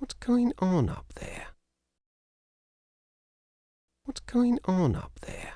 What's going on up there? What's going on up there?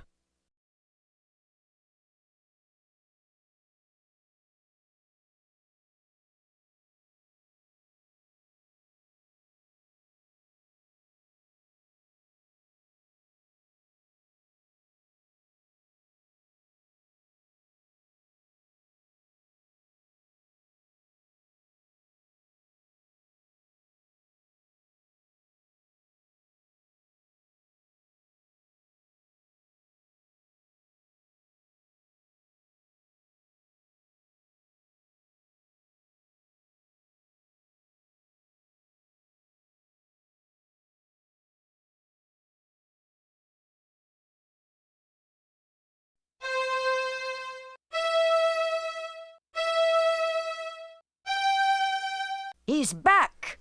He's back!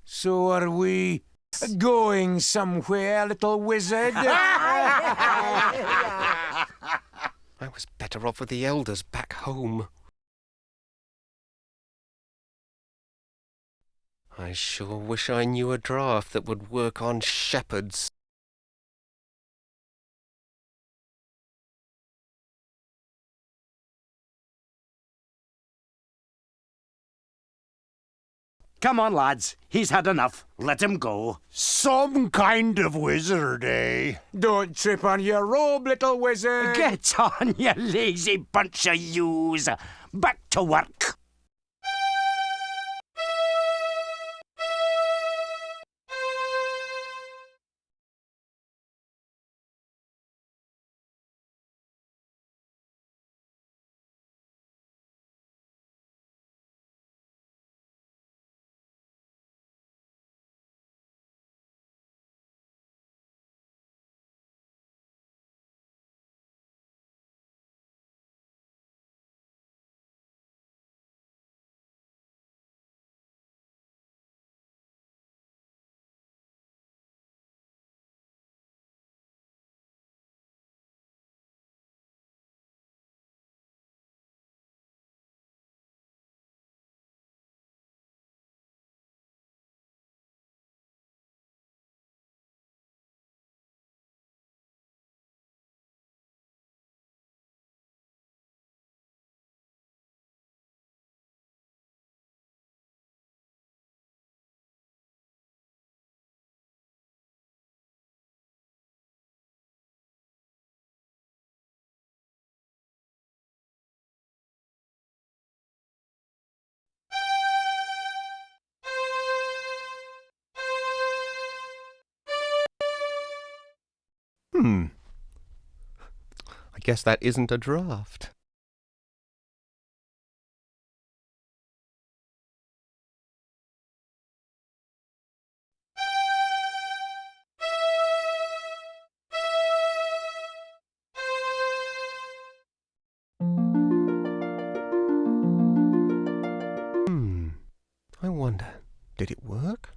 So are we. Going somewhere, little wizard? I was better off with the elders back home. I sure wish I knew a draft that would work on shepherds. Come on, lads. He's had enough. Let him go. Some kind of wizard, eh? Don't trip on your robe, little wizard. Get on, you lazy bunch of yous. Back to work. I guess that isn't a draft. I wonder, did it work?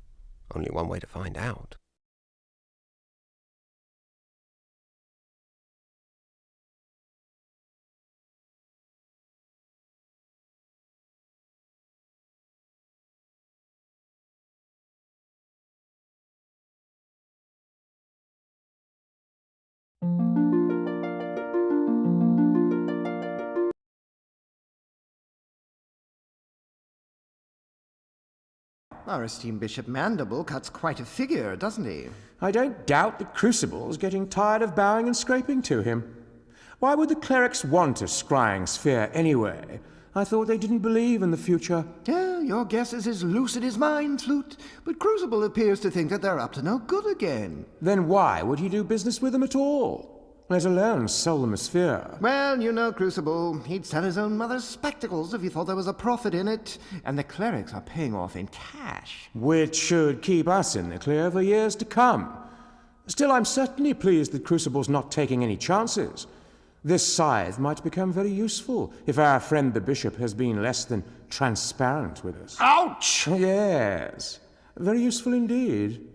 Only one way to find out. Our esteemed Bishop Mandible cuts quite a figure, doesn't he? I don't doubt that Crucible's getting tired of bowing and scraping to him. Why would the clerics want a scrying sphere anyway? I thought they didn't believe in the future. Yeah, your guess is as lucid as mine, Flute. But Crucible appears to think that they're up to no good again. Then why would he do business with them at all? Let alone sell them a sphere. Well, you know, Crucible, he'd sell his own mother's spectacles if he thought there was a profit in it. And the clerics are paying off in cash. Which should keep us in the clear for years to come. Still, I'm certainly pleased that Crucible's not taking any chances. This scythe might become very useful if our friend the bishop has been less than transparent with us. Ouch! Yes, very useful indeed.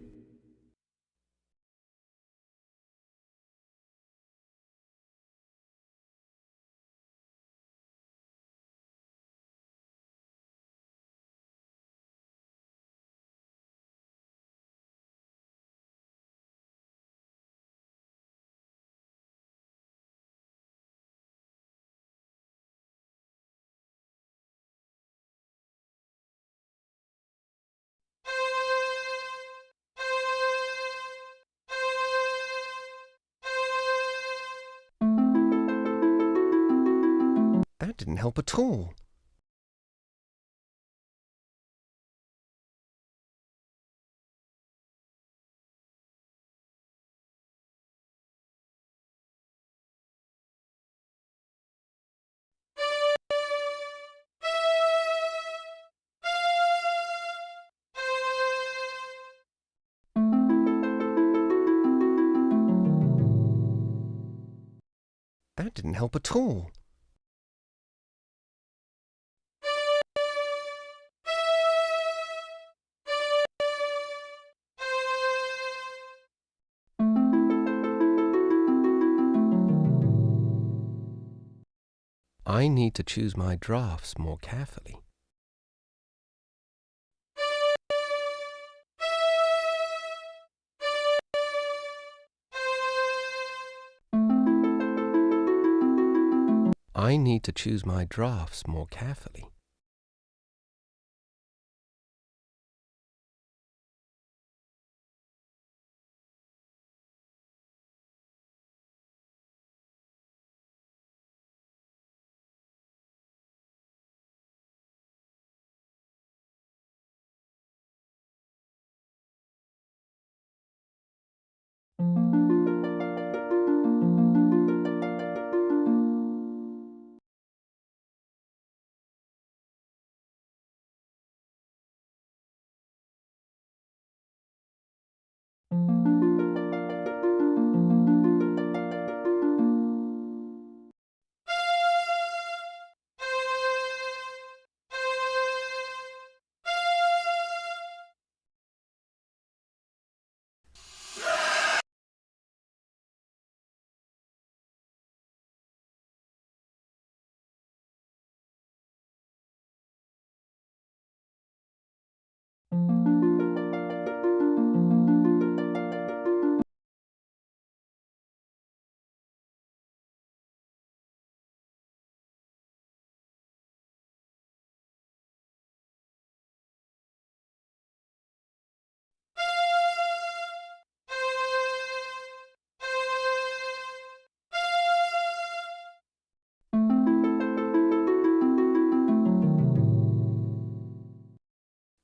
That didn't help at all. That didn't help at all. I need to choose my drafts more carefully. I need to choose my drafts more carefully.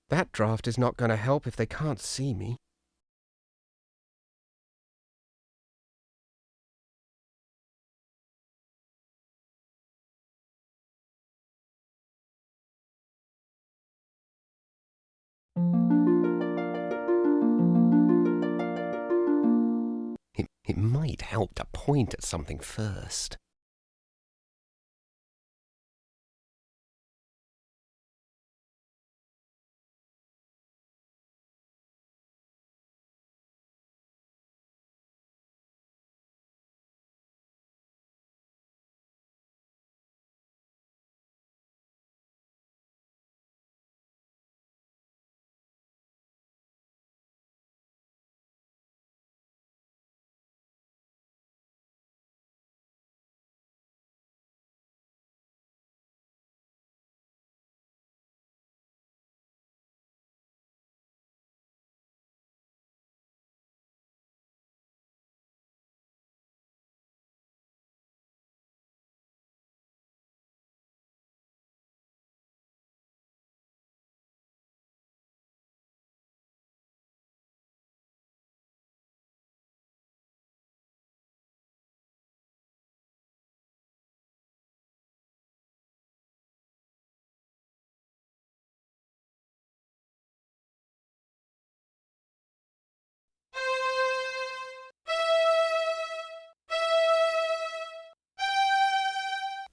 That draft is not going to help if they can't see me. It might help to point at something first.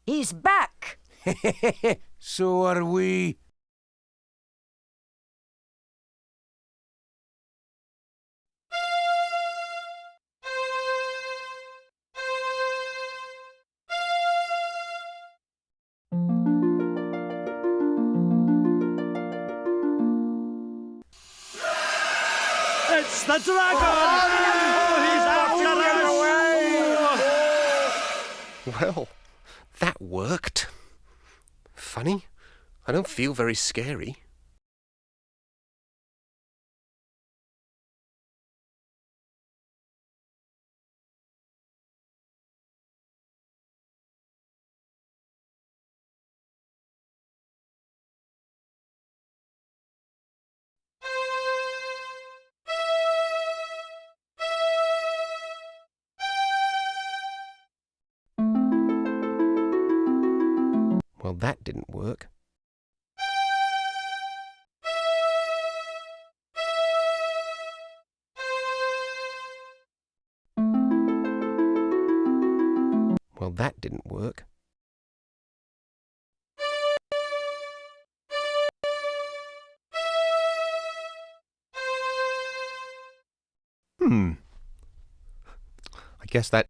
He's back! So are we. It's the dragon! Oh, he's after us! Well, that worked. Funny, I don't feel very scary. Well, that didn't work. Well, that didn't work. I guess that...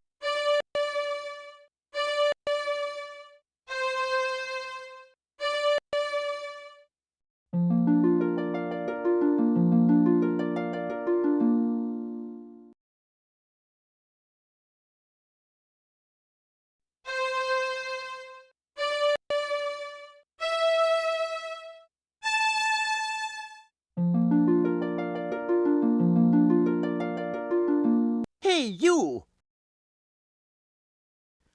Hey, you!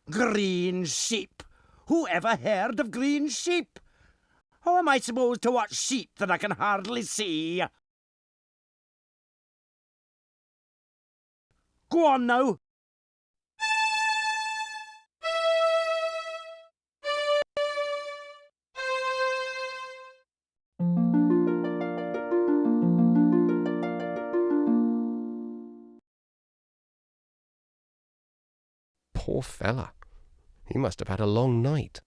Green sheep. Who ever heard of green sheep? How am I supposed to watch sheep that I can hardly see? Go on now. Poor fella. He must have had a long night.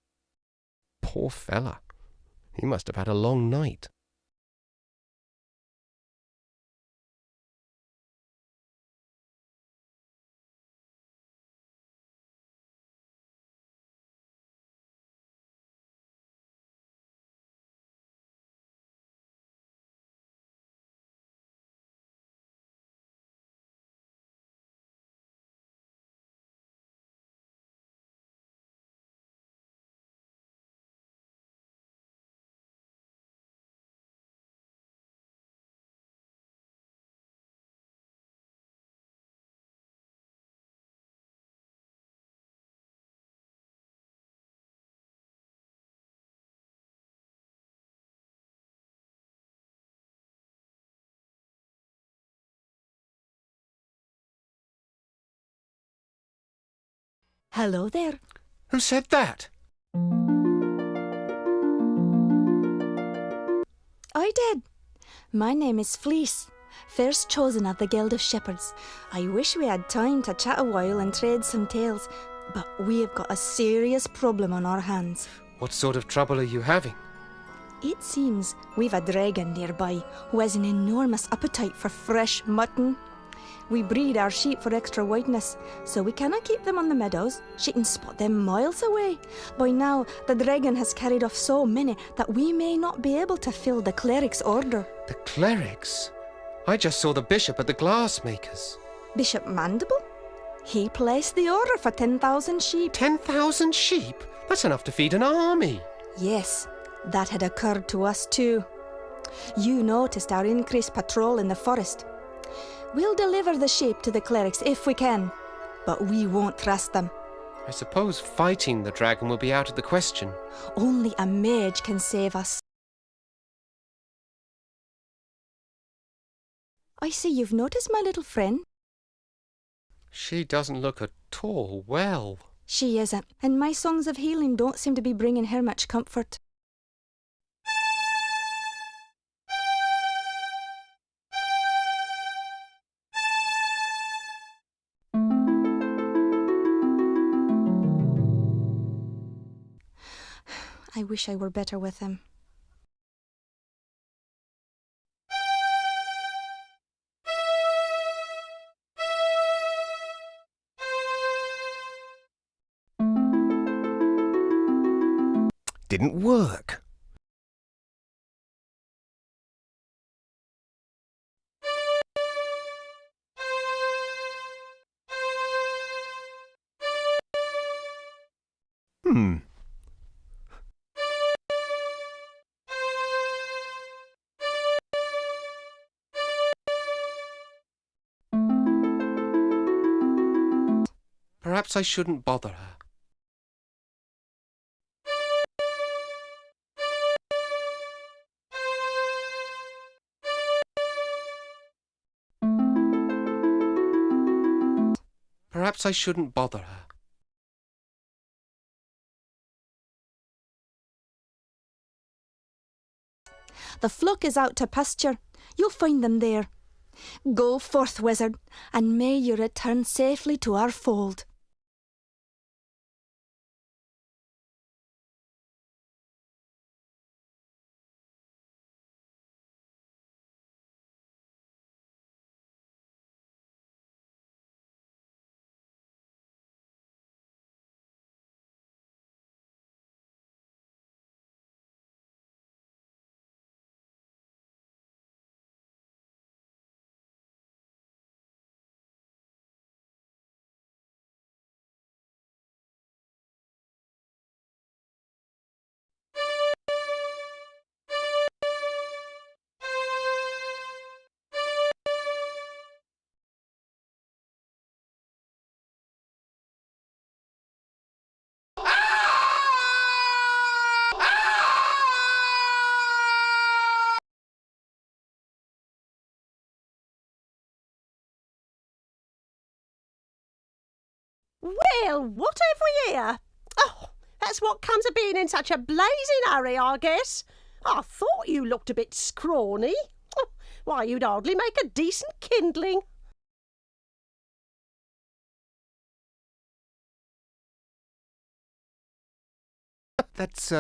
Poor fella. He must have had a long night. Hello there. Who said that? I did. My name is Fleece, first chosen of the Guild of Shepherds. I wish we had time to chat a while and trade some tales, but we have got a serious problem on our hands. What sort of trouble are you having? It seems we've a dragon nearby who has an enormous appetite for fresh mutton. We breed our sheep for extra whiteness, so we cannot keep them on the meadows. She can spot them miles away. By now, the dragon has carried off so many that we may not be able to fill the cleric's order. The clerics? I just saw the bishop at the glassmakers. Bishop Mandible? He placed the order for 10,000 sheep. 10,000 sheep? That's enough to feed an army. Yes, that had occurred to us too. You noticed our increased patrol in the forest. We'll deliver the sheep to the clerics if we can, but we won't trust them. I suppose fighting the dragon will be out of the question. Only a mage can save us. I see you've noticed my little friend. She doesn't look at all well. She isn't, and my songs of healing don't seem to be bringing her much comfort. I wish I were better with him. Didn't work. Perhaps I shouldn't bother her. Perhaps I shouldn't bother her. The flock is out to pasture. You'll find them there. Go forth, wizard, and may you return safely to our fold. Well, what have we here? Oh, that's what comes of being in such a blazing hurry, I guess. I thought you looked a bit scrawny. Oh, why, you'd hardly make a decent kindling. That's,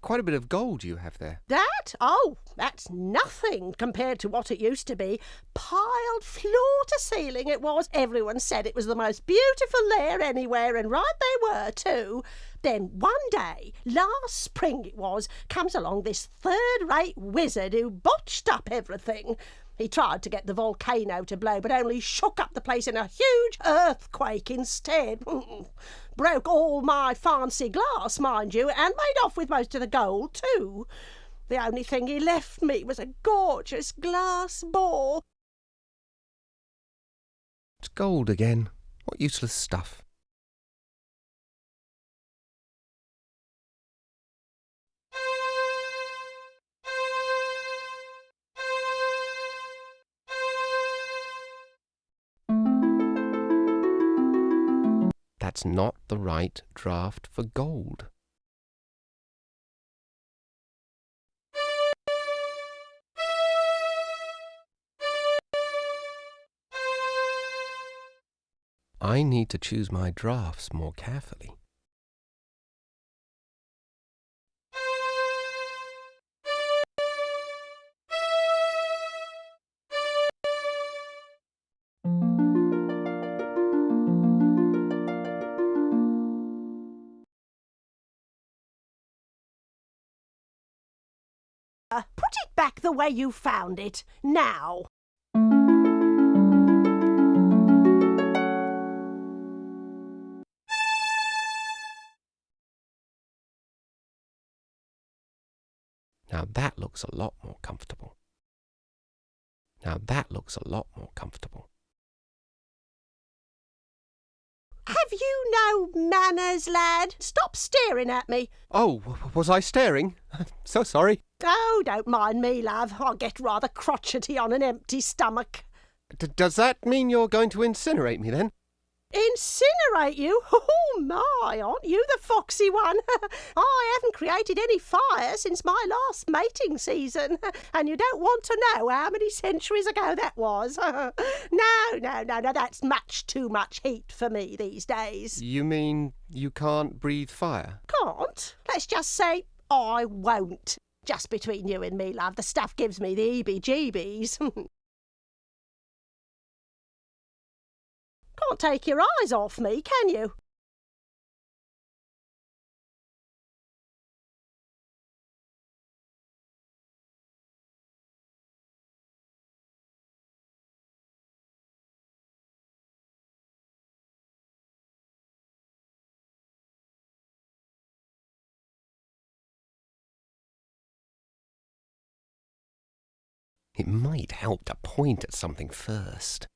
quite a bit of gold you have there. That? Oh, that's nothing compared to what it used to be. Piled floor to ceiling it was. Everyone said it was the most beautiful lair anywhere, and right they were too. Then one day, last spring it was, comes along this third-rate wizard who botched up everything. He tried to get the volcano to blow, but only shook up the place in a huge earthquake instead. Broke all my fancy glass, mind you, and made off with most of the gold, too. The only thing he left me was a gorgeous glass ball. It's gold again. What useless stuff. That's not the right draft for gold. I need to choose my drafts more carefully. Put it back the way you found it, now. Now that looks a lot more comfortable. Now that looks a lot more comfortable. Have you no manners, lad? Stop staring at me. Oh, was I staring? So sorry. Oh, don't mind me, love. I get rather crotchety on an empty stomach. Does that mean you're going to incinerate me then? Incinerate you? Oh, my, aren't you the foxy one? I haven't created any fire since my last mating season, and you don't want to know how many centuries ago that was. No, that's much too much heat for me these days. You mean you can't breathe fire? Can't? Let's just say I won't. Just between you and me, love, the stuff gives me the heebie-jeebies. Can't take your eyes off me, can you? It might help to point at something first.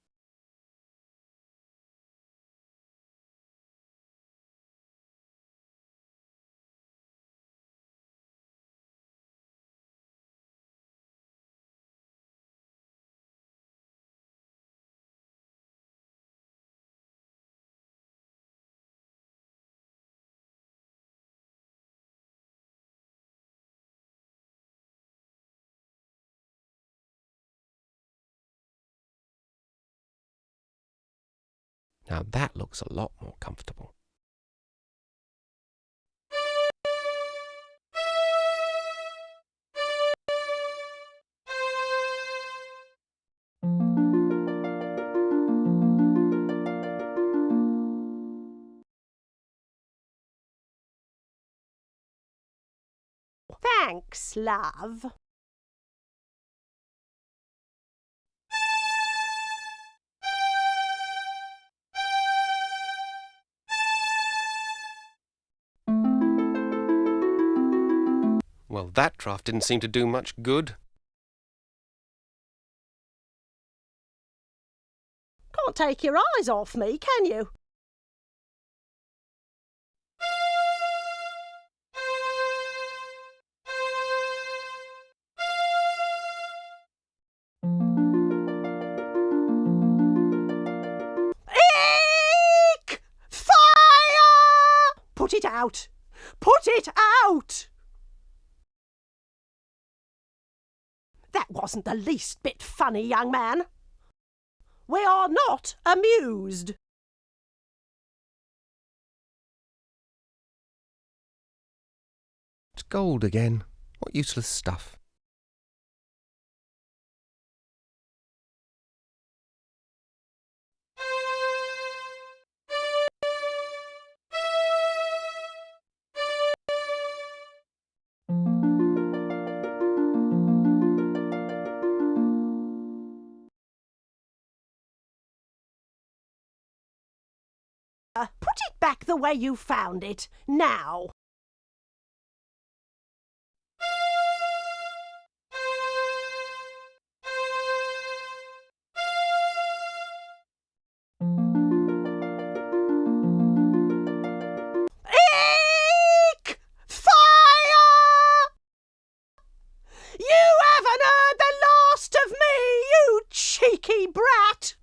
Now that looks a lot more comfortable. Thanks, love. Well, that draft didn't seem to do much good. Can't take your eyes off me, can you? Eek! Fire! Put it out! Put it out! That wasn't the least bit funny, young man. We are not amused. It's gold again. What useless stuff. Put it back the way you found it, now. Eek! Fire! You haven't heard the last of me, you cheeky brat!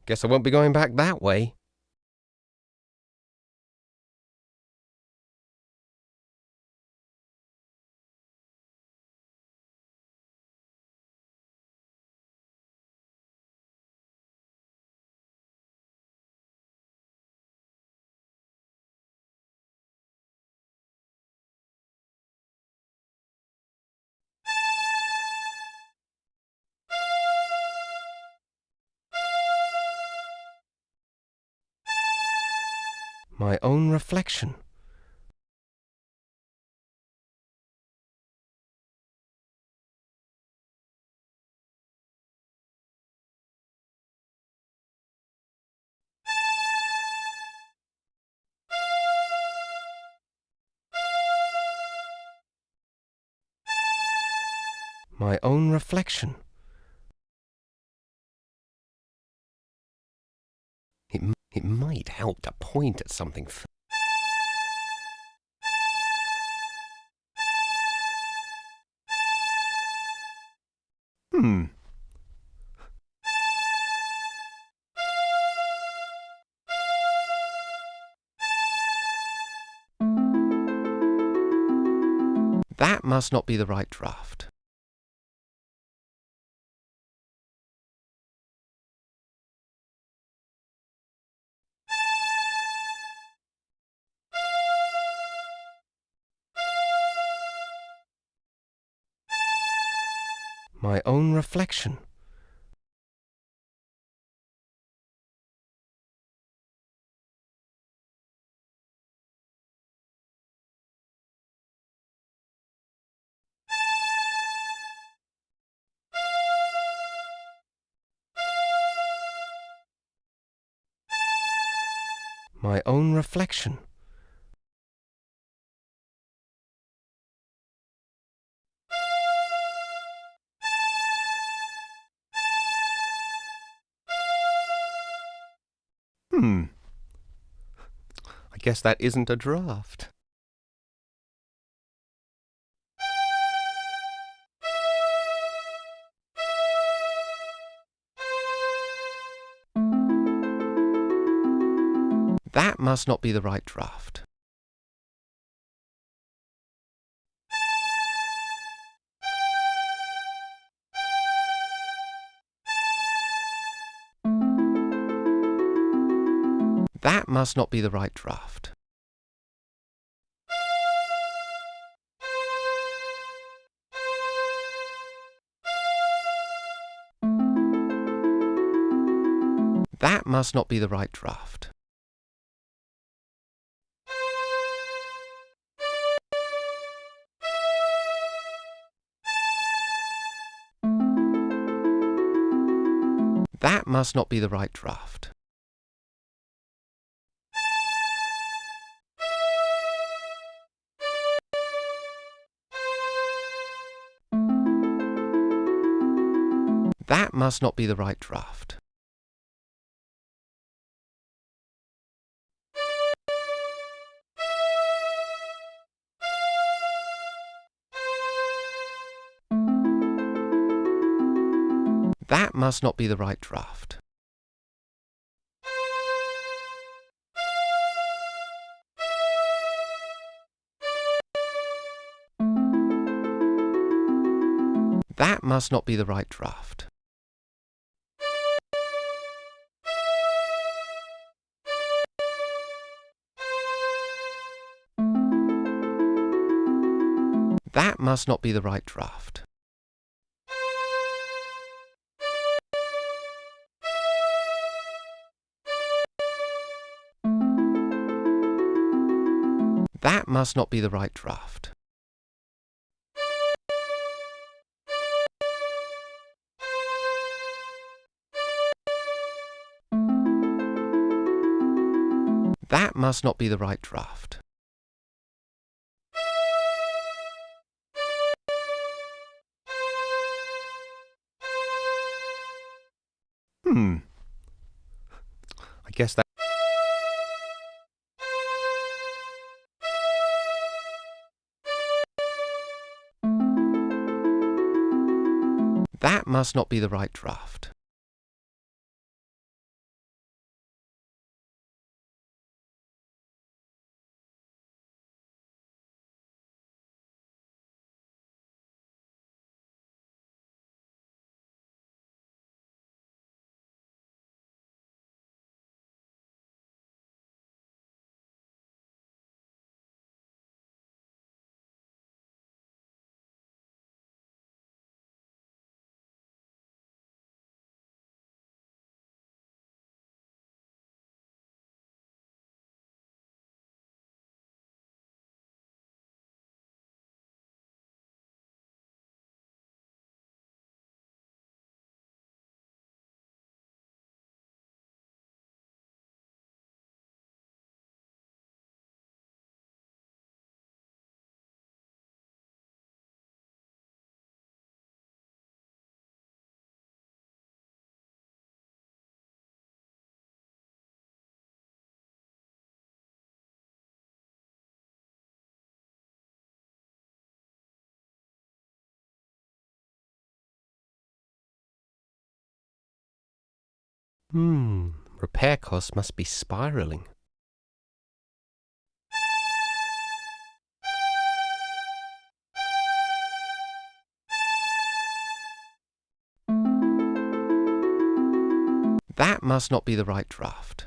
Guess I won't be going back that way. My own reflection. My own reflection. It might help to point at something. That must not be the right draft. My own reflection. My own reflection. I guess that isn't a draft. That must not be the right draft. That must not be the right draft. That must not be the right draft. That must not be the right draft. That must not be the right draft. That must not be the right draft. That must not be the right draft. That must not be the right draft. That must not be the right draft. That must not be the right draft. I guess that must not be the right draft. Repair costs must be spiralling. That must not be the right draft.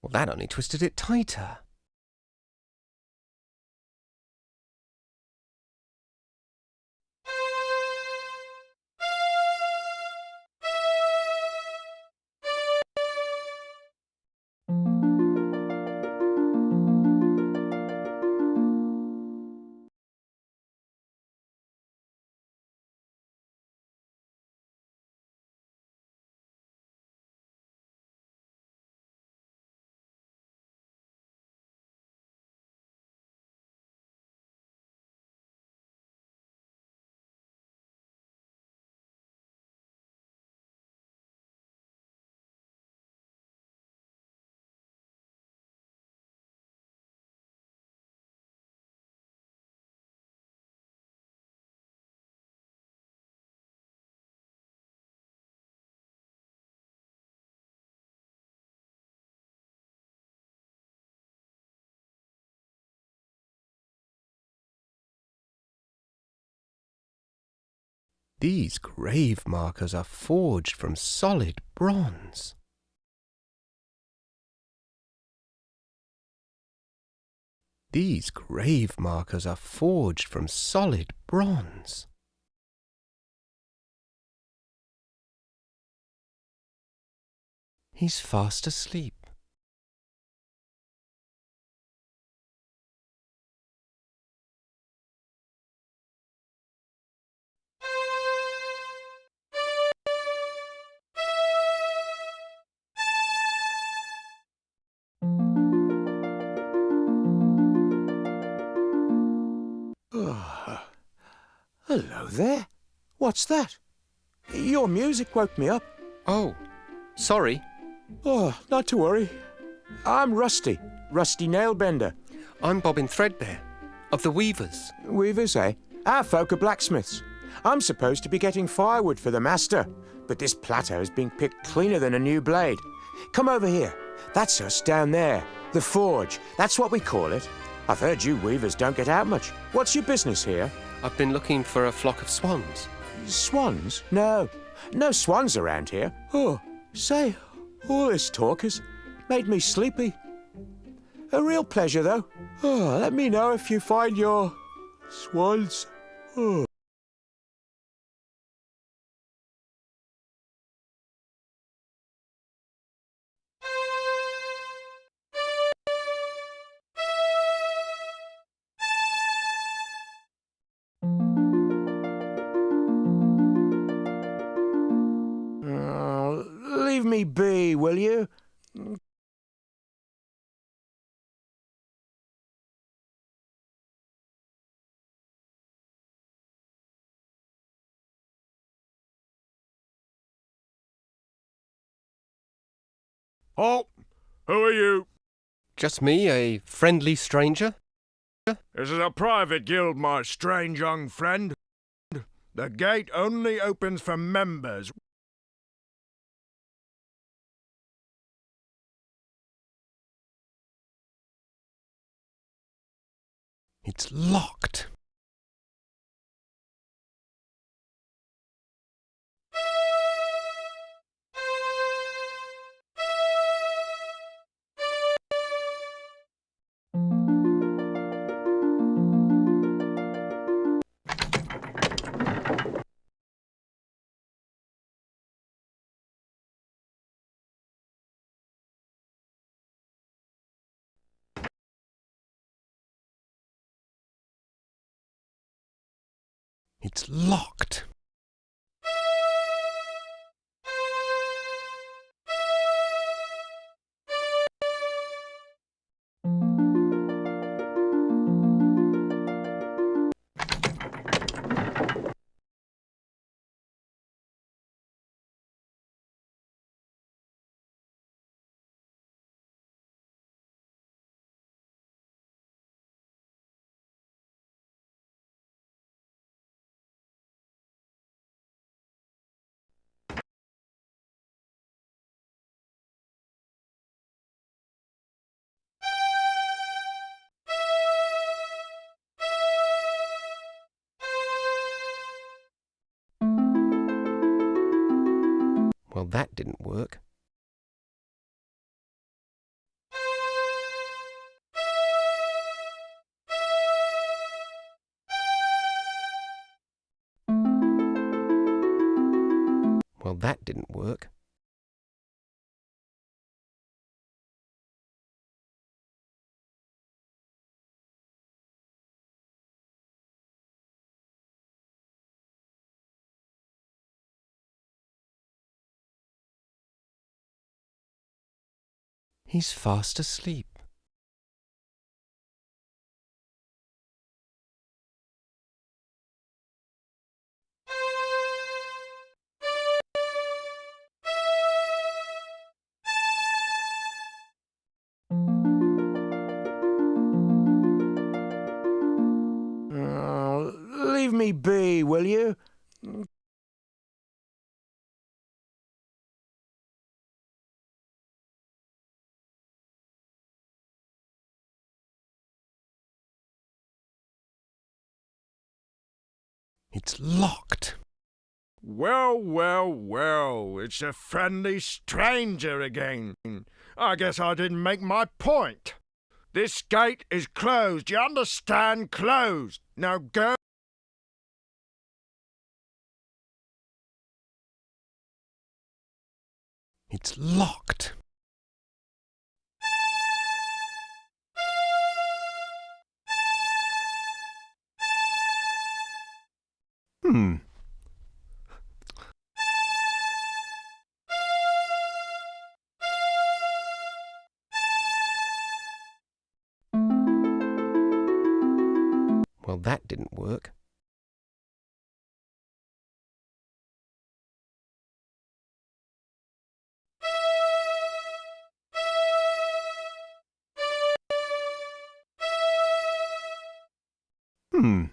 Well, that only twisted it tighter. These grave markers are forged from solid bronze. These grave markers are forged from solid bronze. He's fast asleep. Hello there. What's that? Your music woke me up. Oh, sorry. Oh, not to worry. I'm Rusty Nailbender. I'm Bobbin Threadbare, of the Weavers. Weavers, eh? Our folk are blacksmiths. I'm supposed to be getting firewood for the master, but this plateau's been picked cleaner than a new blade. Come over here. That's us down there. The forge. That's what we call it. I've heard you weavers don't get out much. What's your business here? I've been looking for a flock of swans. Swans? No. No swans around here. Oh, say, all this talk has made me sleepy. A real pleasure, though. Oh, let me know if you find your swans. Oh. Leave me be, will you? Oh, who are you? Just me, a friendly stranger? This is a private guild, my strange young friend. The gate only opens for members. It's locked. It's locked. Well, that didn't work. Well, that didn't work. He's fast asleep. Leave me be, will you? It's locked. Well, well, well, it's a friendly stranger again. I guess I didn't make my point. This gate is closed, you understand? Closed. Now go. It's locked. Hmm. Well, that didn't work. Hmm.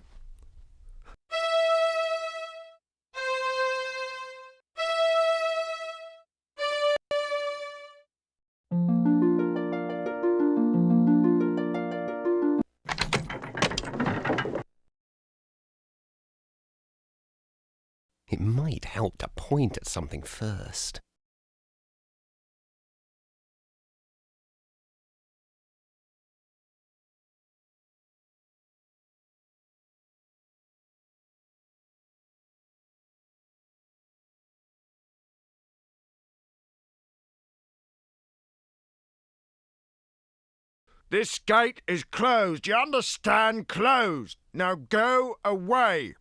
It might help to point at something first. This gate is closed, you understand? Closed. Now go away.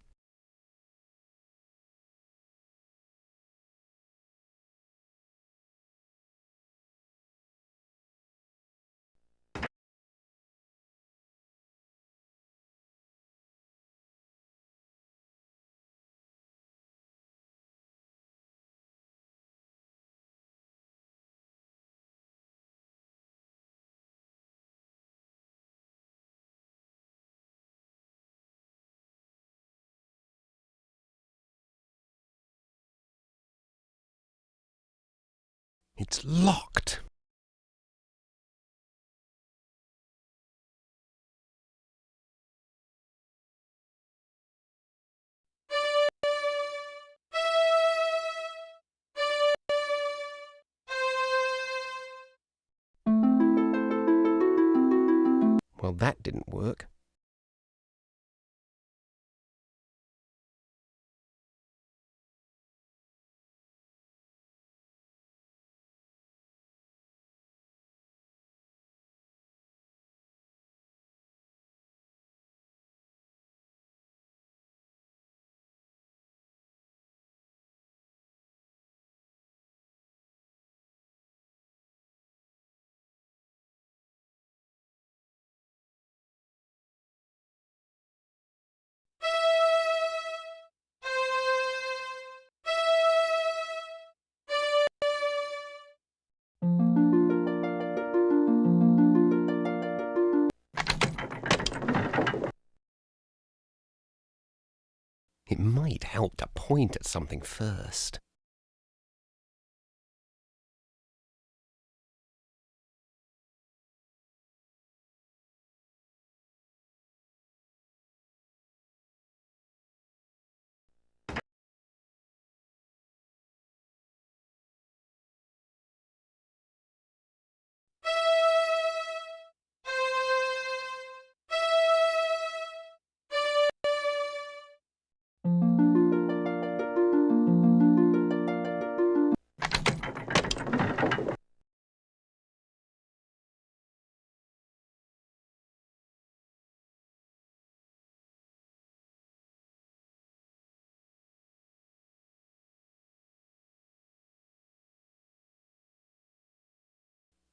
It's locked. Well, that didn't work. It might help to point at something first.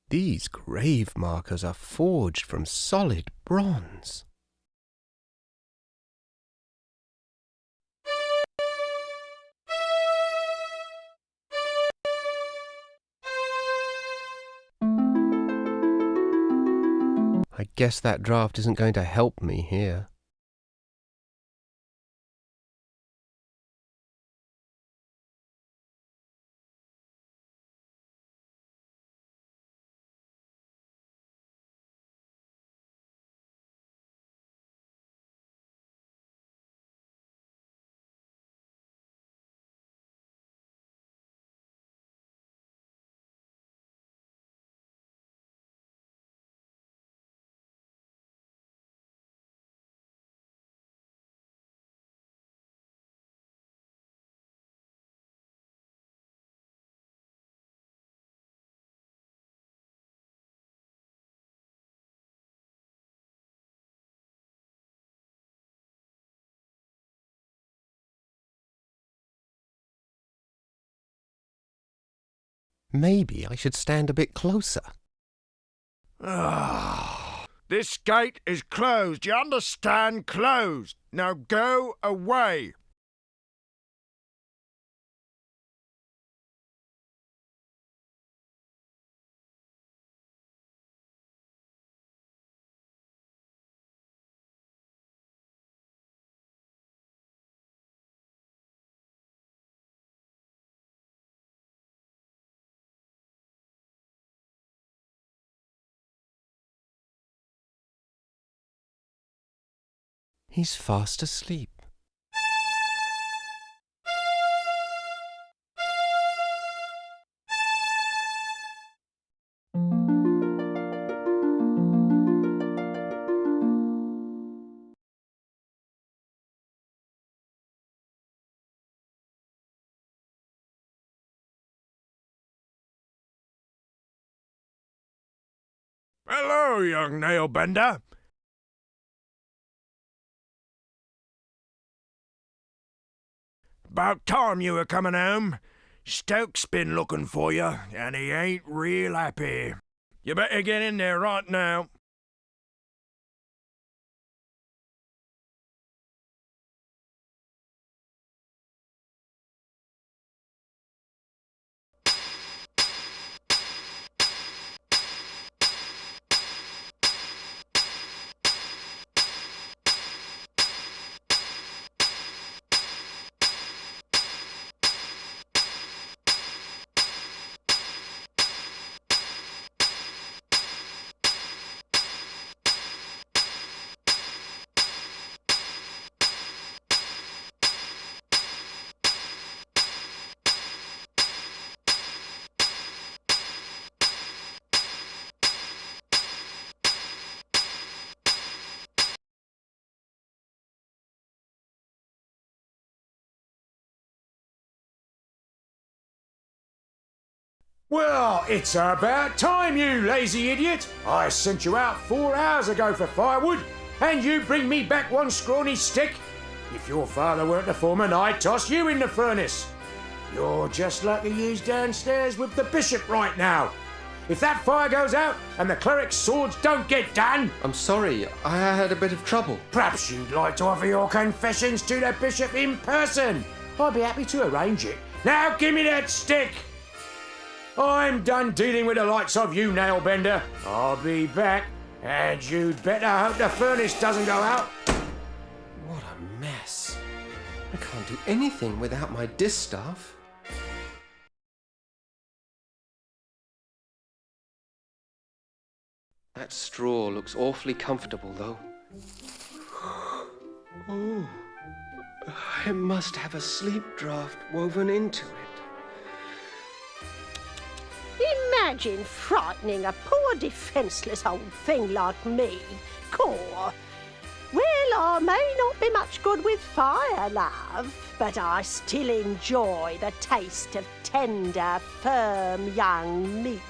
These grave markers are forged from solid bronze. I guess that draft isn't going to help me here. Maybe I should stand a bit closer. This gate is closed, you understand? Closed. Now go away. He's fast asleep. Hello, young nail-bender. About time you were coming home. Stoke's been looking for you, and he ain't real happy. You better get in there right now. Well, it's about time, you lazy idiot. I sent you out 4 hours ago for firewood, and you bring me back one scrawny stick. If your father weren't the foreman, I'd toss you in the furnace. You're just like the yous downstairs with the bishop right now. If that fire goes out and the cleric's swords don't get done... I'm sorry, I had a bit of trouble. Perhaps you'd like to offer your confessions to the bishop in person. I'd be happy to arrange it. Now give me that stick. I'm done dealing with the likes of you, Nailbender. I'll be back, and you'd better hope the furnace doesn't go out. What a mess. I can't do anything without my distaff. That straw looks awfully comfortable, though. Oh, it must have a sleep draft woven into it. Imagine frightening a poor defenceless old thing like me, Cor. Well, I may not be much good with fire, love, but I still enjoy the taste of tender, firm young meat.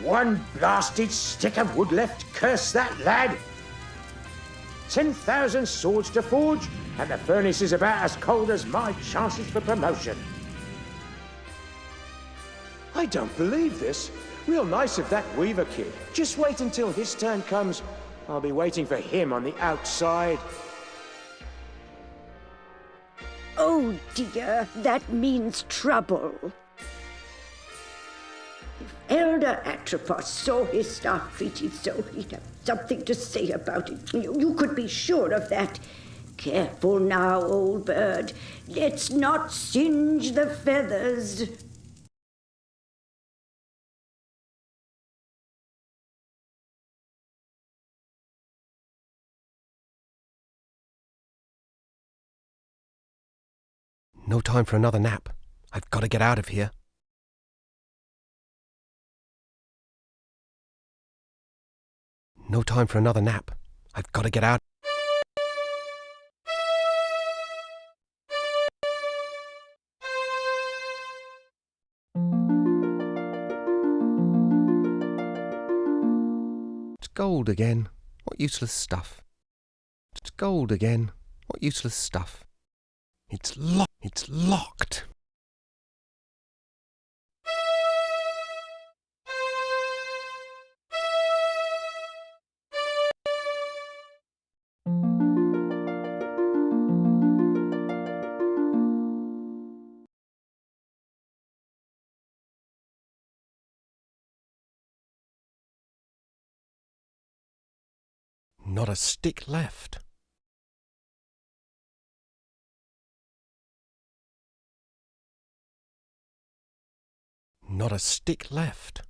One blasted stick of wood left, curse that lad. 10,000 swords to forge, and the furnace is about as cold as my chances for promotion. I don't believe this. Real nice of that Weaver kid. Just wait until his turn comes. I'll be waiting for him on the outside. Oh dear, that means trouble. If Elder Atropos saw his staff treated so, he'd have something to say about it. You could be sure of that. Careful now, old bird. Let's not singe the feathers. No time for another nap. I've got to get out of here. No time for another nap. I've got to get out. It's gold again. What useless stuff. It's gold again. What useless stuff. It's locked. It's locked. Not a stick left. Not a stick left.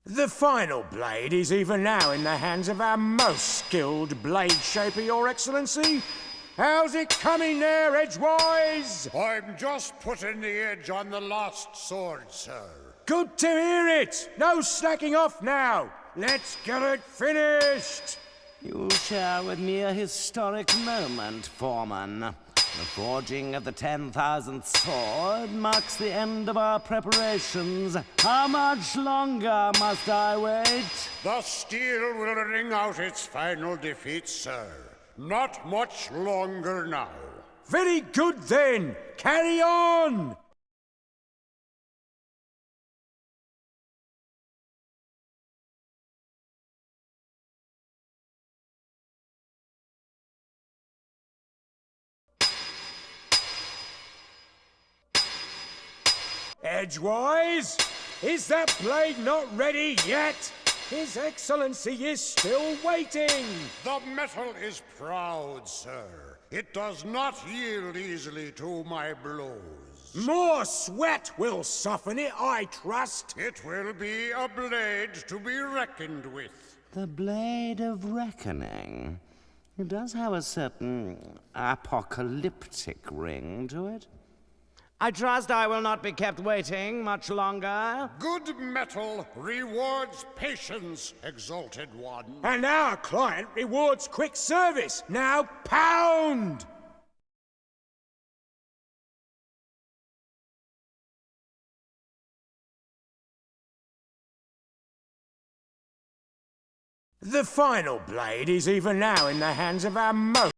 The final blade is even now in the hands of our most skilled blade shaper, Your Excellency. How's it coming there, edgewise? I'm just putting the edge on the last sword, sir. Good to hear it. No slacking off now. Let's get it finished. You share with me a historic moment, Foreman. The forging of the 10,000th sword marks the end of our preparations. How much longer must I wait? The steel will ring out its final defeat, sir. Not much longer now. Very good then. Carry on. Edgewise, is that blade not ready yet? His Excellency is still waiting. The metal is proud, sir. It does not yield easily to my blows. More sweat will soften it, I trust. It will be a blade to be reckoned with. The Blade of Reckoning. It does have a certain apocalyptic ring to it. I trust I will not be kept waiting much longer. Good metal rewards patience, exalted one. And our client rewards quick service. Now pound! The final blade is even now in the hands of our most